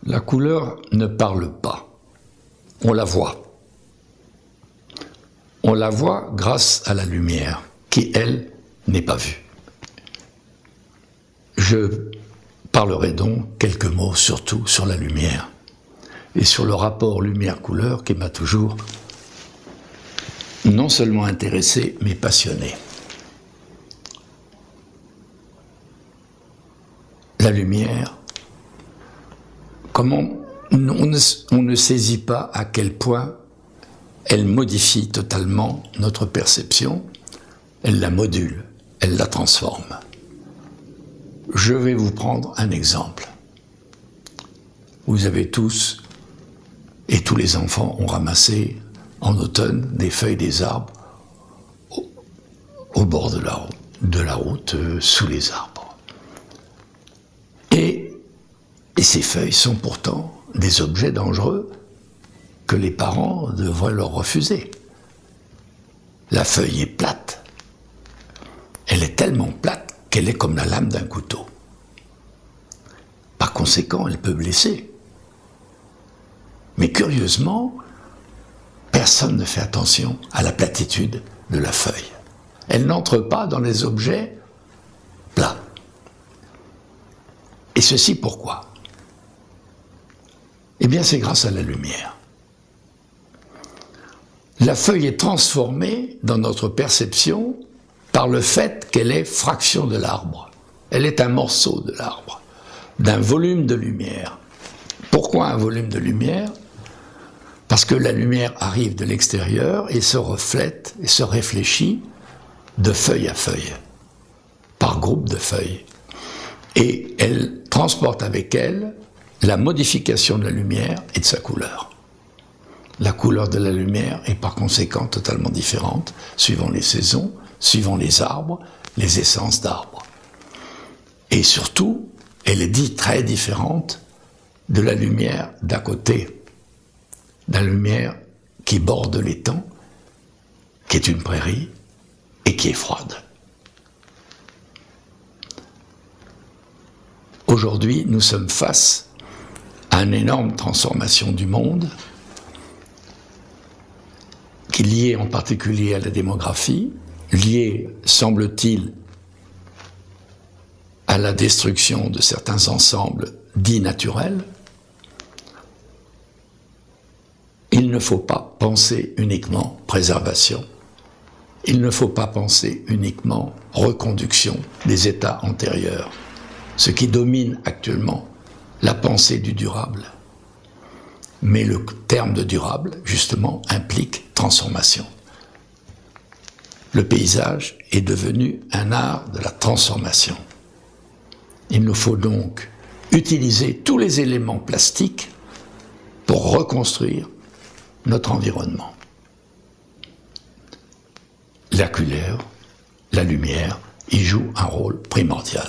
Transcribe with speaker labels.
Speaker 1: La couleur ne parle pas, on la voit. On la voit grâce à la lumière, qui, elle, n'est pas vue. Je parlerai donc quelques mots surtout sur la lumière et sur le rapport lumière-couleur qui m'a toujours non seulement intéressé, mais passionné. La lumière, comment on ne saisit pas à quel point elle modifie totalement notre perception, elle la module, elle la transforme. Je vais vous prendre un exemple. Vous avez tous, et tous les enfants ont ramassé en automne des feuilles des arbres au bord de la route, sous les arbres. Et ces feuilles sont pourtant des objets dangereux que les parents devraient leur refuser. La feuille est plate. Elle est tellement plate qu'elle est comme la lame d'un couteau. Par conséquent, elle peut blesser. Mais curieusement, personne ne fait attention à la platitude de la feuille. Elle n'entre pas dans les objets plats. Et ceci pourquoi ? Eh bien, c'est grâce à la lumière. La feuille est transformée dans notre perception par le fait qu'elle est fraction de l'arbre. Elle est un morceau de l'arbre, d'un volume de lumière. Pourquoi un volume de lumière ? Parce que la lumière arrive de l'extérieur et se reflète et se réfléchit de feuille à feuille, par groupe de feuilles. Et elle transporte avec elle la modification de la lumière et de sa couleur. La couleur de la lumière est par conséquent totalement différente, suivant les saisons, suivant les arbres, les essences d'arbres. Et surtout, elle est dite très différente de la lumière d'à côté, de la lumière qui borde l'étang, qui est une prairie et qui est froide. Aujourd'hui, nous sommes face à une énorme transformation du monde, qui est liée en particulier à la démographie, liée, semble-t-il, à la destruction de certains ensembles dits naturels. Il ne faut pas penser uniquement préservation. Il ne faut pas penser uniquement reconduction des états antérieurs. Ce qui domine actuellement la pensée du durable. Mais le terme de durable, justement, implique transformation. Le paysage est devenu un art de la transformation. Il nous faut donc utiliser tous les éléments plastiques pour reconstruire notre environnement. La couleur, la lumière y jouent un rôle primordial.